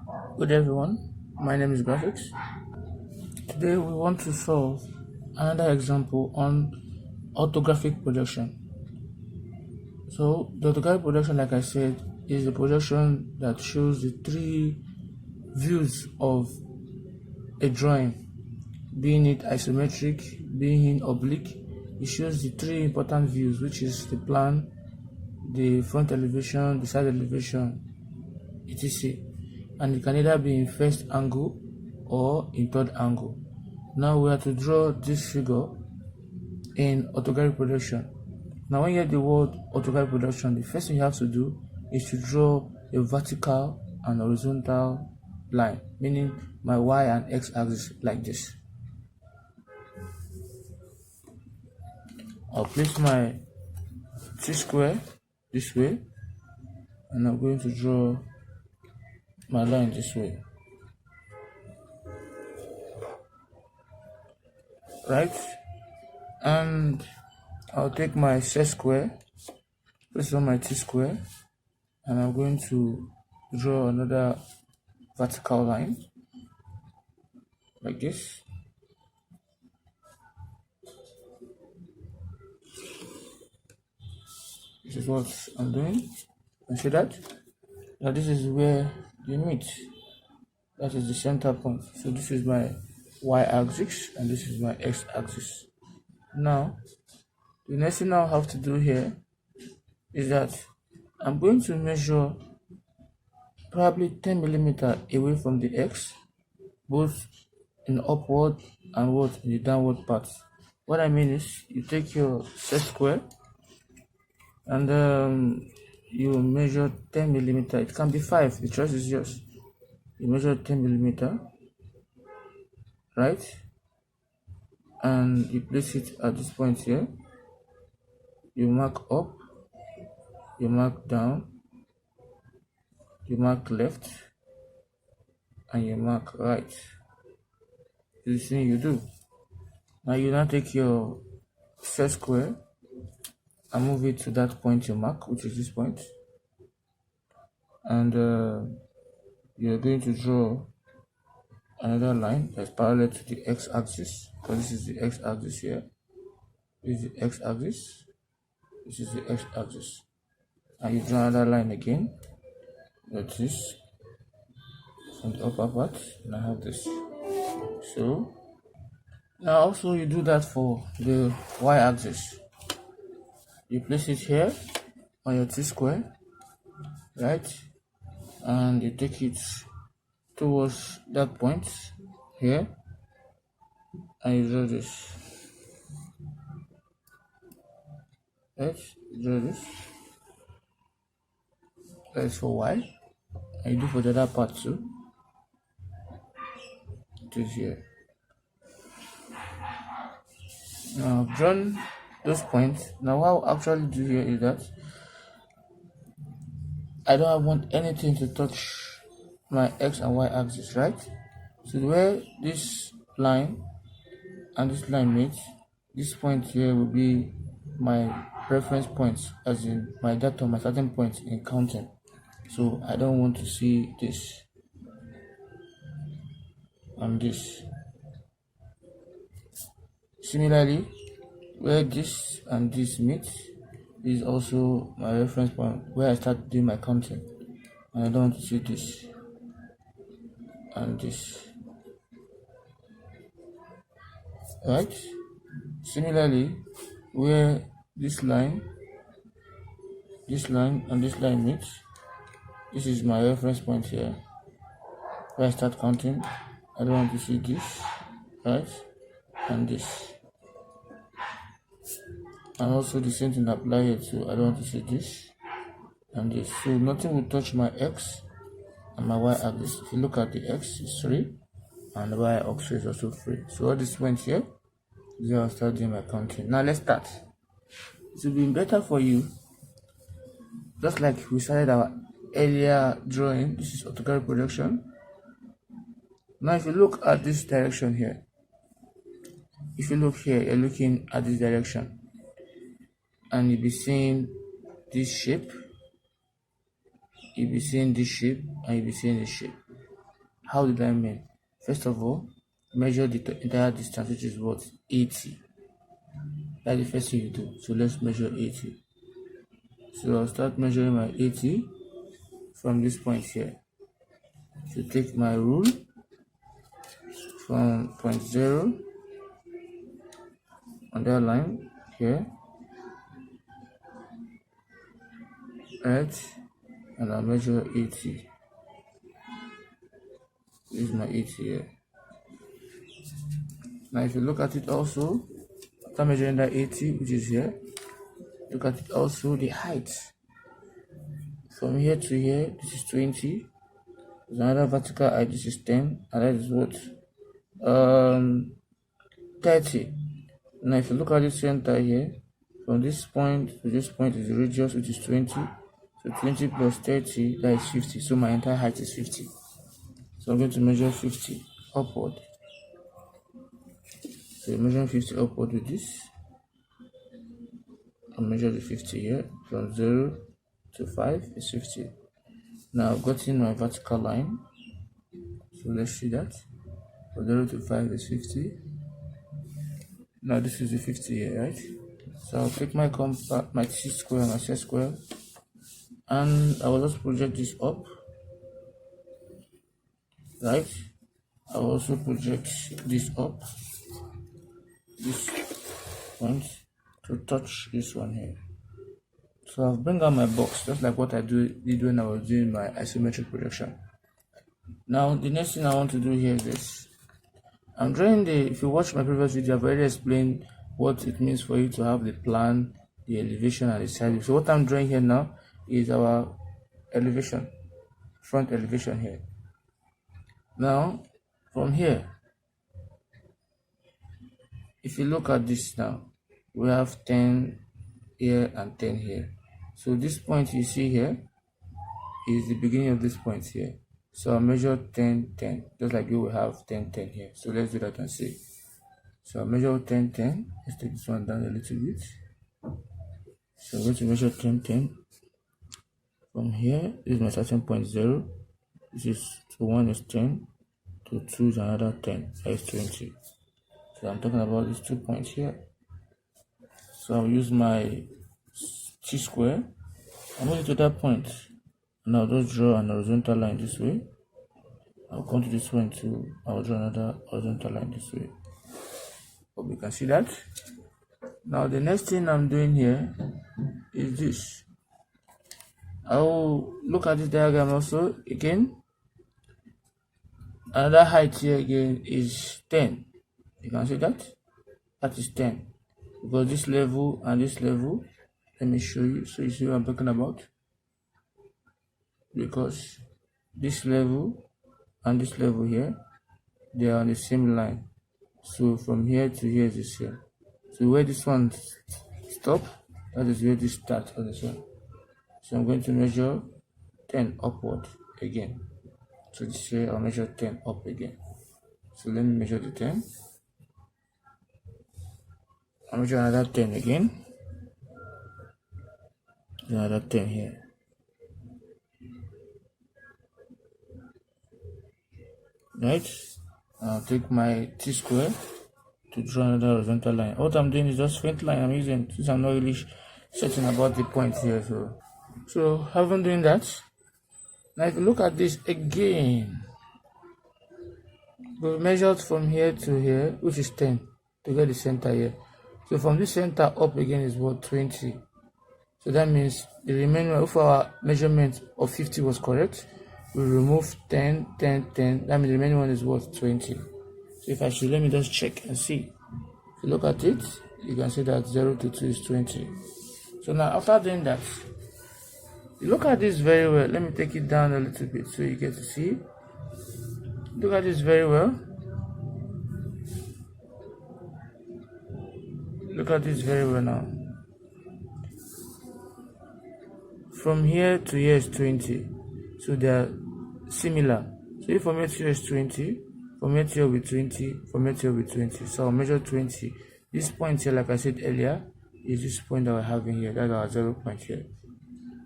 Good everyone, my name is Graphics. Today we want to solve another example on orthographic projection. So the orthographic projection, like I said, is a projection that shows the three views of a drawing, being it isometric, being it oblique. It shows the three important views, which is the plan, the front elevation, the side elevation, etc. And it can either be in first angle or in third angle. Now we have to draw this figure in orthographic projection. Now when you hear the word orthographic projection, the first thing you have to do is to draw a vertical and horizontal line, meaning my y and x axis like this. I'll place my t-square this way, and I'm going to draw my line this way. Right? And I'll take my set square, place on my t-square, and I'm going to draw another vertical line like this. This is what I'm doing. And see that? Now this is where they meet. That is the center point. So this is my y-axis and this is my x-axis. Now, the next thing I'll have to do here is that I'm going to measure probably 10 millimeters away from the x, both in the upward and what in the downward part. What I mean is, you take your set square and you measure 10 millimeters. It can be 5. The choice is yours. You measure 10 millimeters, right? And you place it at this point here. You mark up, you mark down, you mark left, and you mark right. This is the thing you do. Now you now take your set square and move it to that point you mark, which is this point, and you're going to draw another line that's parallel to the x-axis, because this is the x-axis here. This is the x-axis. This is the x-axis. And you draw another line again, like this, from the upper part, and I have this. So now also you do that for the y-axis. You place it here on your t-square, right? And you take it towards that point here, and you draw this. Right? You draw this. That is for y. And you do for the other part too. It is here. Now I've drawn those points. Now what I'll actually do here is that I don't want anything to touch my x and y axis, right? So where this line and this line meet, this point here will be my reference points, as in my data, my starting point in counting. So I don't want to see this and this. Similarly, where this and this meet is also my reference point where I start doing my counting, and I don't want to see this and this, right? Similarly, where this line and this line meet, this is my reference point here where I start counting. I don't want to see this, right? And this. And also the same thing apply here too. I don't want to see this and this. So nothing will touch my x and my y axis. If you look at the x, it's 3, and the y axis is also 3. So all this points here is where I'll start doing my counting. Now let's start. It will be better for you, just like we started our earlier drawing. This is orthographic projection. Now if you look at this direction here, if you look here, you're looking at this direction, and you'll be seeing this shape, you'll be seeing this shape, and you'll be seeing this shape. How did I mean? First of all, measure the entire distance, which is what? 80. That's the first thing you do. So let's measure 80. So I'll start measuring my 80 from this point here. So take my rule from point 0 on that line here, right? And I'll measure 80. This is my 80 here. Now if you look at it also, after measuring that 80, which is here, look at it also, the height. From here to here, this is 20. There's another vertical height, this is 10, and that is what? 30. Now if you look at the center here, from this point to this point is the radius, which is 20. So 20 plus 30, that is 50. So my entire height is 50. So I'm going to measure 50 upward. So you're measuring 50 upward with this. I'll measure the 50 here. From 0 to 5 is 50. Now I've gotten my vertical line. So let's see that. From 0 to 5 is 50. Now this is the 50 here, right? So I'll take my my t-square and my set square, and I will just project this up, right? I will also project this up, this point, to touch this one here. So I'll bring out my box, just like what I did when I was doing my isometric projection. Now the next thing I want to do here is this. I'm drawing if you watch my previous video, I've already explained what it means for you to have the plan, the elevation, and the side view. So what I'm drawing here now is our elevation, front elevation here. Now from here, if you look at this now, we have 10 here and 10 here. So this point you see here is the beginning of this point here. So I'll measure 10, 10, just like you will have 10, 10 here. So let's do that and see. So I'll measure 10, 10. Let's take this one down a little bit. So I'm going to measure 10, 10. From here, this is my starting point 0. This is to 1 is 10, to 2 is another 10, that is 20. So I'm talking about these 2 points here. So I'll use my t-square. I'm going to that point. And I'll just draw an horizontal line this way. I'll come to this one too. I'll draw another horizontal line this way. Hope you can see that. Now the next thing I'm doing here is this. I'll look at this diagram also again. Another height here again is 10. You can see that? That is 10. Because this level and this level, let me show you so you see what I'm talking about. Because this level and this level here, they are on the same line. So from here to here is the same. So where this one stop, that is where this starts on this one. So I'm going to measure 10 upward again. So this way I'll measure 10 up again. So let me measure the 10. I'll measure another 10 again. Another 10 here. Right? I'll take my t-square to draw another horizontal line. What I'm doing is just faint line I'm using, since I'm not really certain about the point here. So having doing that, now if you look at this again, we've measured from here to here, which is 10, to get the center here. So from this center up again is what? 20. So that means the remaining, if our measurement of 50 was correct, we remove 10, 10, 10. That means the remaining one is what? 20. So if I should, let me just check and see. If you look at it, you can see that 0 to 2 is 20. So now after doing that, you look at this very well. Let me take it down a little bit so you get to see. Look at this very well. Look at this very well now. From here to here is 20. So they are similar. So if from here to here is 20, from here to here will be 20, from here to here will be 20. So I'll measure 20. This point here, like I said earlier, is this point that we're having here. That's our 0 point here.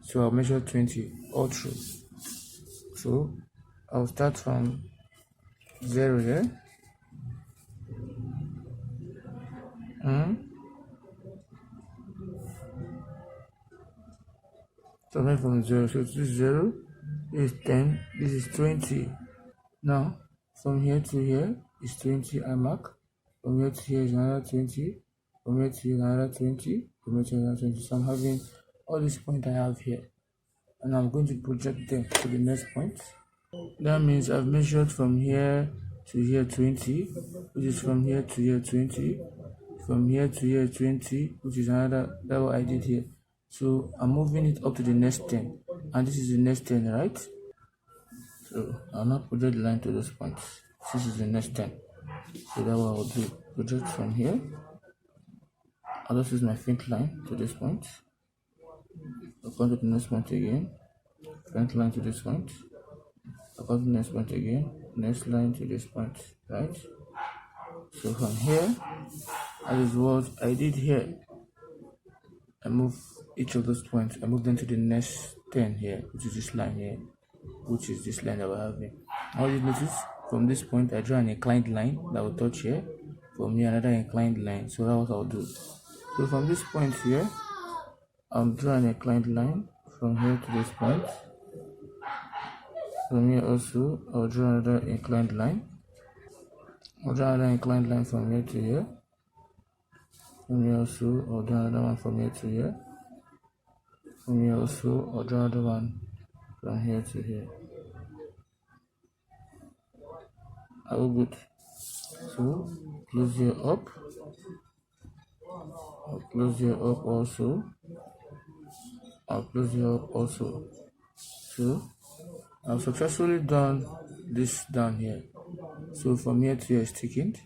So I'll measure 20 all through. So I'll start from 0 here. Starting from 0, so this is 0, this is 10, this is 20. Now, from here to here is 20 I mark. From here to here is another 20. From here to here another 20. From here to another 20. So I'm having all these points I have here. And I'm going to project them to the next point. That means I've measured from here to here 20, which is from here to here 20. From here to here 20, which is another, that's what I did here. So I'm moving it up to the next 10. And this is the next 10, right? So I'll not project the line to those points. This is the next 10. So that's what I'll do. Project from here. I'll just use my faint line to this point. I'll come to the next point again. Faint line to this point. I'll come to the next point again. Next line to this point. Right? So from here, that is what I did here. I move each of those points. I move them to the next 10 here, which is this line here, which is this line that we're having. Now you notice from this point I draw an inclined line that will touch here. From here another inclined line. So that's what I'll do. So from this point here, I'm drawing an inclined line from here to this point. From here also I'll draw another inclined line. I'll draw another inclined line from here to here. From here also I'll draw another one from here to here. From here also I'll draw another one from here to here. All good. So close here up. I'll close here up also. I'll close here up also. So I've successfully done this down here. So from here to here is thickened,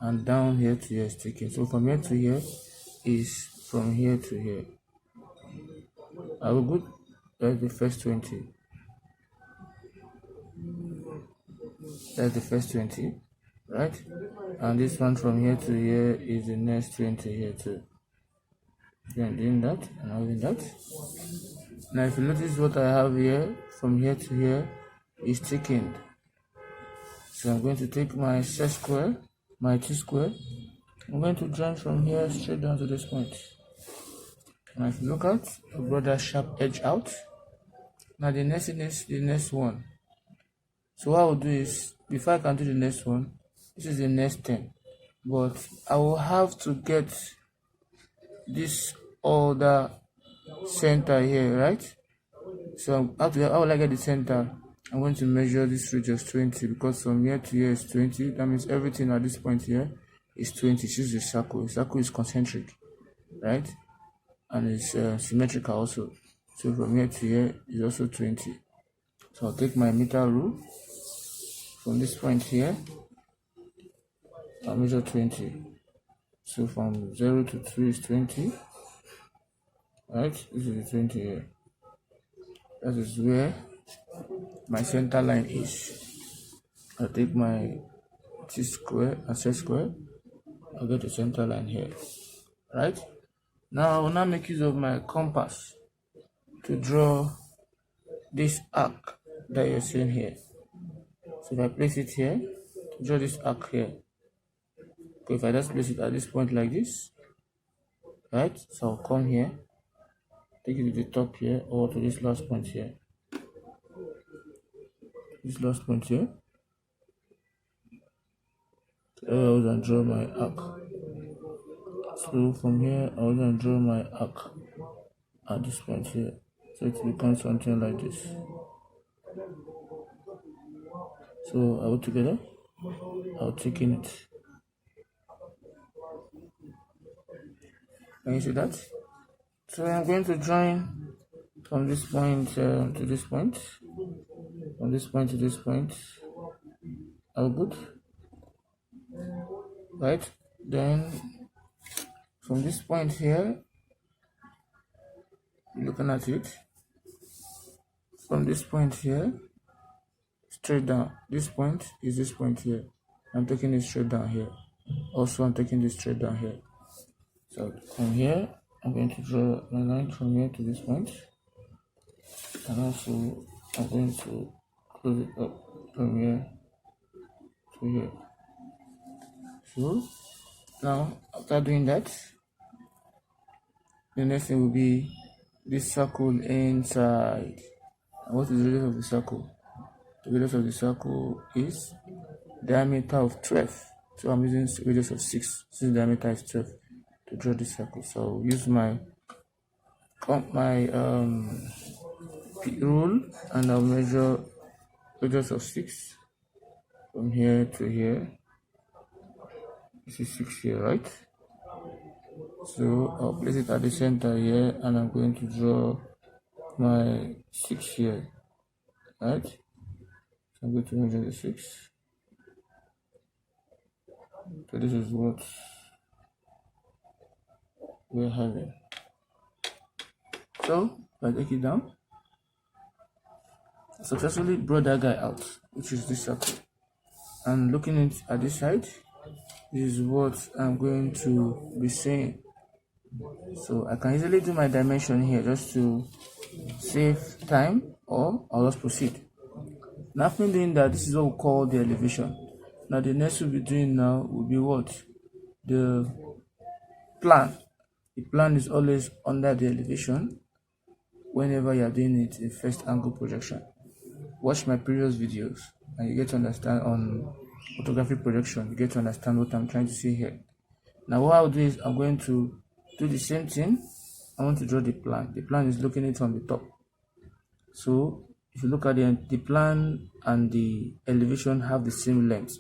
and down here to here is thickened. So from here to here is from here to here. All good. That's the first 20. That's the first 20, right? And this one from here to here is the next 20 here too. Then doing that and having that. Now if you notice what I have here from here to here is thickened. So I'm going to take my set square, my T-square. I'm going to join from here straight down to this point. Now if you look at, I brought that sharp edge out. Now the next thing is the next one. So what I will do is, before I can do the next one, this is the next 10. But I will have to get this other center here, right? So how will I get the center? I'm going to measure this radius 20, because from here to here is 20. That means everything at this point here is 20. This is a circle. The circle is concentric, right? And it's symmetrical also. So from here to here is also 20. So I'll take my meter rule. From this point here, I'll measure 20. So from 0 to 2 is 20. Right? This is the 20 here. That is where my center line is. I'll take my T-square and set square. I'll get the center line here. Right? Now I will now make use of my compass to draw this arc that you're seeing here. So if I place it here, draw this arc here. Okay, if I just place it at this point like this, right? So I'll come here, take it to the top here, or to this last point here. This last point here. So I will then draw my arc. So from here, I will then draw my arc at this point here. So it becomes something like this. So I will together, I'll take in it. Can you see that? So I'm going to join from this point to this point, from this point to this point. All good, right? Then from this point here, looking at it, from this point here, straight down. This point is this point here. I'm taking it straight down here. Also, I'm taking this straight down here. So from here, I'm going to draw a line from here to this point. And also, I'm going to close it up from here to here. So now after doing that, the next thing will be this circle inside. And what is the radius of the circle? The radius of the circle is diameter of 12. So I'm using radius of 6 since diameter is 12 to draw this circle. So I'll use my rule and I'll measure radius of 6 from here to here. This is 6 here, right? So I'll place it at the center here and I'm going to draw my 6 here, right? So I'm going to measure the 6. So this is what we're having. So if I take it down, I successfully brought that guy out, which is this circle. And looking at this side, this is what I'm going to be saying. So I can easily do my dimension here just to save time, or I'll just proceed. Now after doing that, this is what we call the elevation. Now the next we'll be doing now will be what? The plan. The plan is always under the elevation whenever you are doing it in first angle projection. Watch my previous videos and you get to understand on orthographic projection. You get to understand what I'm trying to say here. Now what I'll do is I'm going to do the same thing. I want to draw the plan. The plan is looking at it from the top. So if you look at the plan and the elevation have the same length.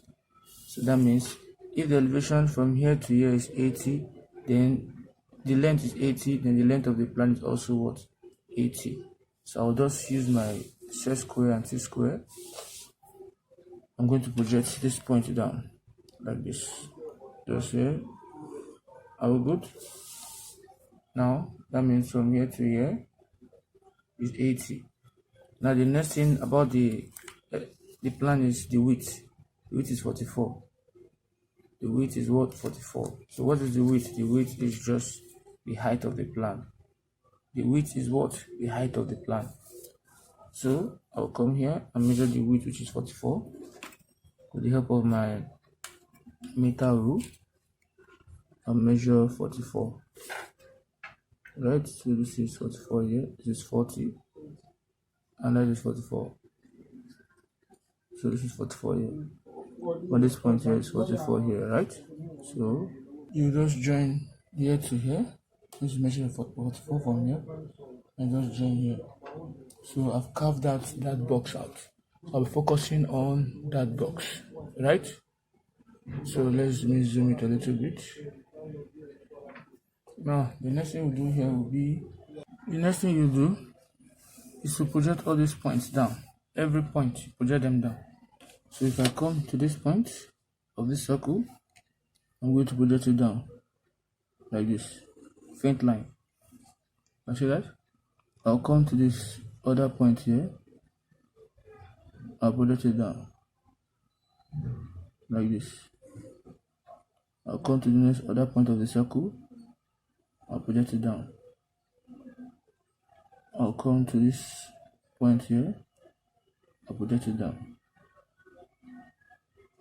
So that means if the elevation from here to here is 80, then the length is 80, then the length of the plan is also what? 80. So I'll just use my set square and t square. I'm going to project this point down like this. Just here. Are we good? Now that means from here to here is 80. Now the next thing about the plan is the width. The width is 44. The width is what? 44. So what is the width? The width is just the height of the plan. The width is what? The height of the plan. So I'll come here and measure the width, which is 44, with the help of my meter rule. I'll measure 44. Right, so this is 44 here, this is 40, and that is 44. So this is 44 here. But this point here is 44 here, right? So you just join here to here. Just measure 44 from here and just join here. So I've carved out that box out. I'll be focusing on that box, right? So let's zoom it a little bit. Now the next thing we do here will be, the next thing you do is to project all these points down. Every point, project them down. So if I come to this point of this circle, I'm going to project it down like this, faint line. You see that? I'll come to this other point here, I'll project it down like this. I'll come to the next other point of the circle, I'll project it down. I'll come to this point here, I'll project it down.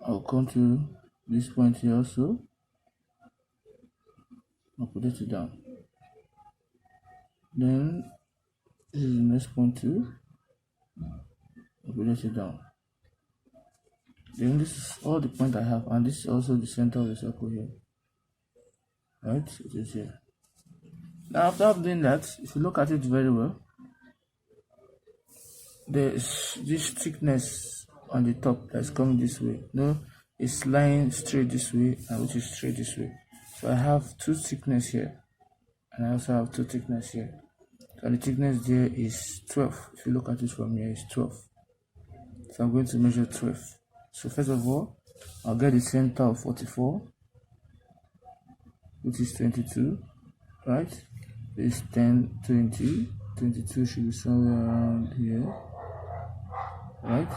I'll come to this point here also, I'll project it down. Then this is the next point too, I'll project it down. Then this is all the point I have, and this is also the center of the circle here. Right, it is here. Now after doing that, if you look at it very well, there is this thickness on the top that's coming this way. No, it's lying straight this way, and which is straight this way. So I have two thickness here, and I also have two thickness here. So the thickness there is 12. If you look at it from here, it's 12. So I'm going to measure 12. So first of all, I'll get the center of 44, which is 22, right? It's 10, 20, 22 should be somewhere around here, right?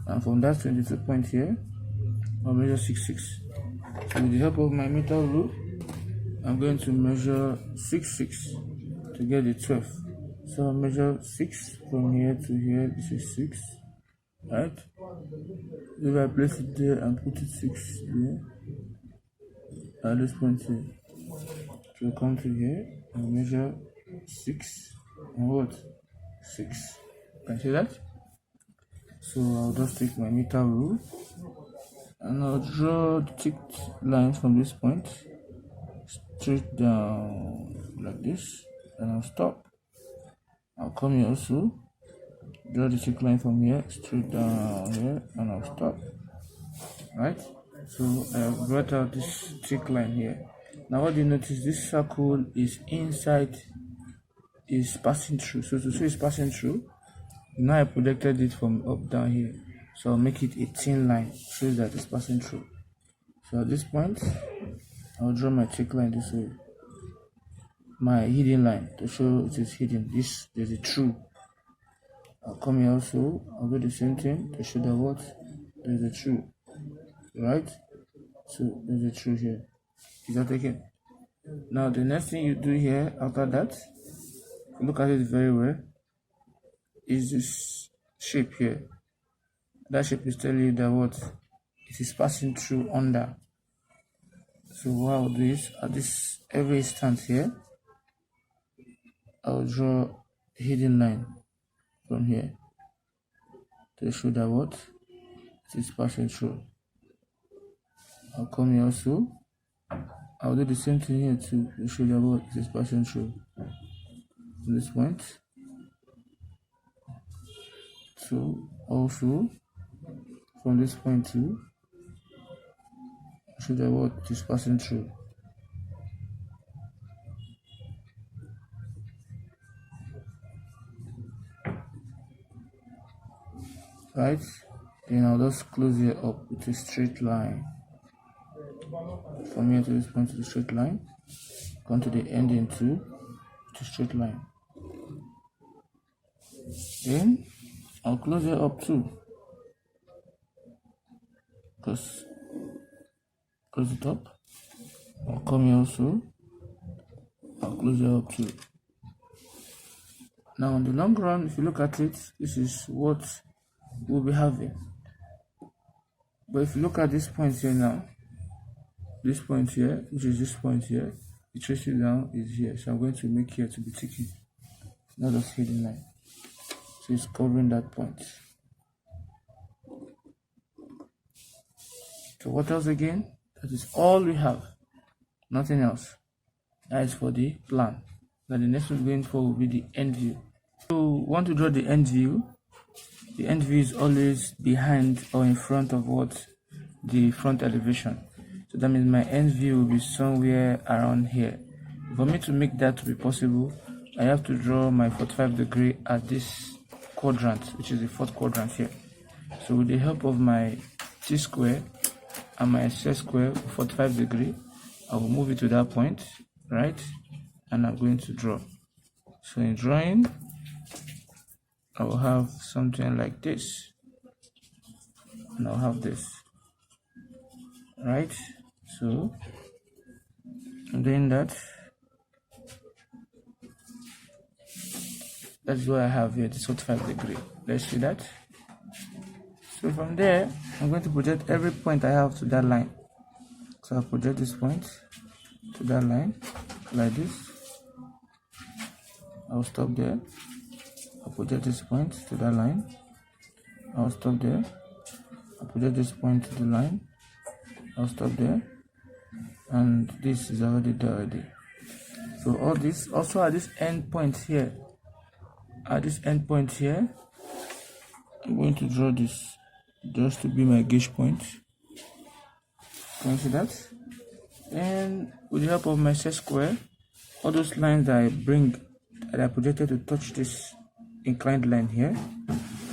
And from that 22 point here, I'll measure 66. So with the help of my meter rule, I'm going to measure 66 to get the 12. So I'll measure 6 from here to here, this is 6, right? If I place it there and put it 6 there, at this point here, so come to here and measure 6 and what? 6. Can you see that? So I'll just take my meter rule and I'll draw the ticked lines from this point straight down like this, and I'll stop. I'll come here also, draw the tick line from here straight down here, and I'll stop. Right? So I have brought out this tick line here. Now what do you notice? This circle is inside, is passing through. So to say it's passing through, now I projected it from up down here. So I'll make it a thin line, shows that it's passing through. So at this point, I'll draw my tick line this way, my hidden line, to show it is hidden. This, there's a through. I'll come here also, I'll do the same thing to show that what? There's a through. Right? So there's a through here. Is that okay? Now the next thing you do here after that, look at it very well, is this shape here. That shape is telling you that what? It is passing through under. So what I'll do is, at this every instance here, I'll draw a hidden line from here to show that what? It is passing through. I'll come here also, I'll do the same thing here too to show that what? It is passing through. From this point. So also from this point too, show that what? It is passing through. Right? Then I'll just close it up with a straight line. From here to this point to the straight line, come to the ending too, to straight line. Then I'll close it up too. Close it up. I'll come here also. I'll close it up too. Now in the long run, if you look at it, this is what we'll be having. But if you look at this point here now, this point here, which is this point here, the tracing down is here. So I'm going to make here to be ticking, not just hidden line. So it's covering that point. So what else again? That is all we have. Nothing else. That is for the plan. Now the next one we're going for will be the end view. So want to draw the end view. The end view is always behind or in front of what? The front elevation. So that means my end view will be somewhere around here. For me to make that to be possible, I have to draw my 45° at this quadrant, which is the fourth quadrant here. So with the help of my t-square and my s-square, 45°, I will move it to that point, right? And I'm going to draw. So in drawing, I will have something like this, and I'll have this, right? So I'm doing that. That's what I have here, this 45°. Let's see that. So from there, I'm going to project every point I have to that line. So I'll project this point to that line like this. I'll stop there. I'll project this point to that line. I'll stop there. I'll project this point to the line. I'll stop there. And this is already there already. So all this, also at this end point here, I'm going to draw this just to be my gauge point. Can you see that? And with the help of my set square, all those lines that I projected to touch this inclined line here,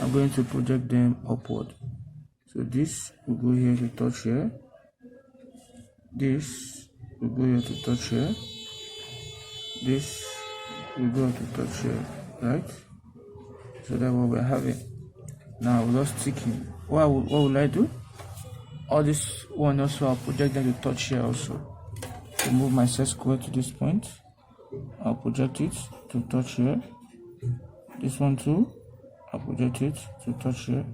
I'm going to project them upward. So this will go here to touch here. This will go here to touch here. This will go to touch here, right? So that's what we're having. Now we're just sticking. What will I do? All this one also, I'll project them to touch here also. To move my set square to this point, I'll project it to touch here. This one too, I'll project it to touch here.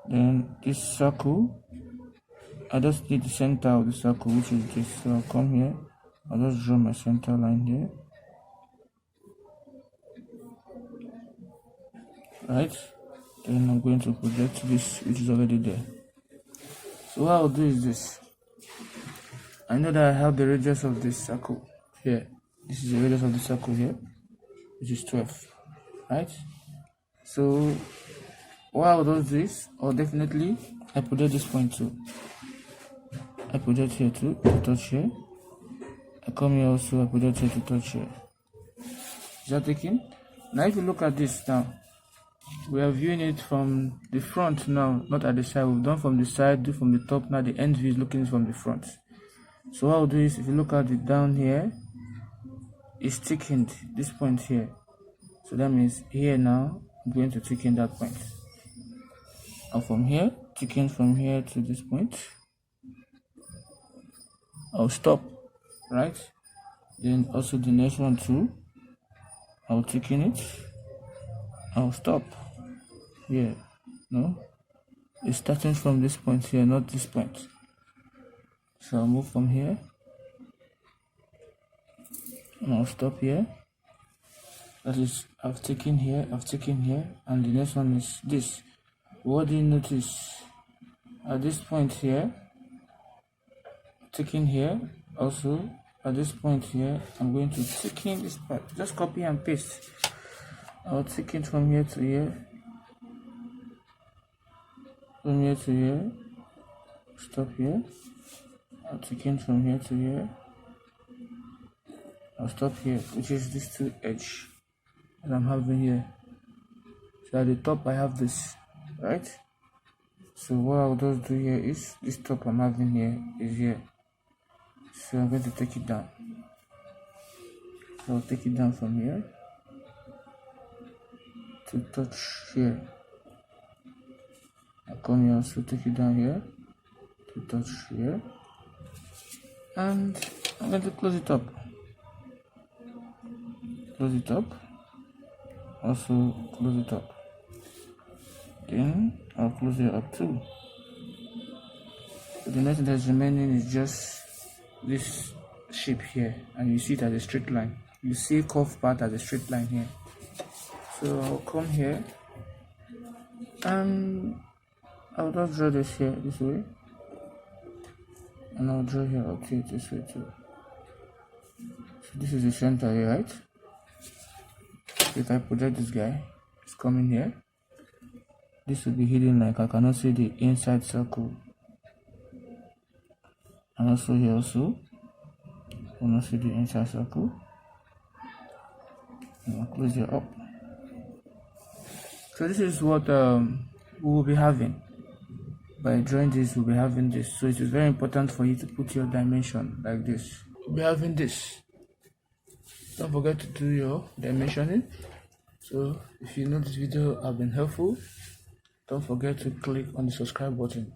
Then this circle, I just need the center of the circle, which is this. So I'll come here, I'll just draw my center line here, right? Then I'm going to project this, which is already there. So what I'll do is this. I know that I have the radius of this circle here. This is the radius of the circle here, which is 12, right? So what I'll do is this, or definitely I project this point too. I project here too, to touch here. I come here also, I project here to touch here. Is that taken? Now if you look at this now, we are viewing it from the front now, not at the side. We've done from the side, do from the top. Now the end view is looking from the front. So what I'll do is, if you look at it down here, it's thickened, this point here. So that means here now, I'm going to thicken that point. And from here, thicken from here to this point. I'll stop, right? Then also the next one too, I'll thicken it. I'll stop here. No, it's starting from this point here, not this point. So I'll move from here and I'll stop here. That is, I've taken here, and the next one is this. What do you notice? At this point here, taking here, also at this point here, I'm going to thicken this part. Just copy and paste. I'll thicken from here to here, from here to here, stop here. I'll thicken from here to here. I'll stop here, which is this two edge that I'm having here. So at the top I have this, right? So what I'll just do here is, this top I'm having here is here. So I'm going to take it down. So I'll take it down from here to touch here. I'll come here also, take it down here to touch here. And I'm going to close it up. Close it up. Also close it up. Then I'll close it up too. So the next thing that's remaining is just this shape here, and you see it as a straight line. You see curved part as a straight line here. So I'll come here and I'll just draw this here this way, and I'll draw here okay this way too. So this is the center here, right? If I project this guy, it's coming here. This will be hidden, like I cannot see the inside circle. And also here also, I cannot see the inside circle. And I'll close it up. So this is what we will be having. By drawing this, we'll be having this. So it is very important for you to put your dimension like this. We'll be having this. Don't forget to do your dimensioning. So if you know this video have been helpful, don't forget to click on the subscribe button.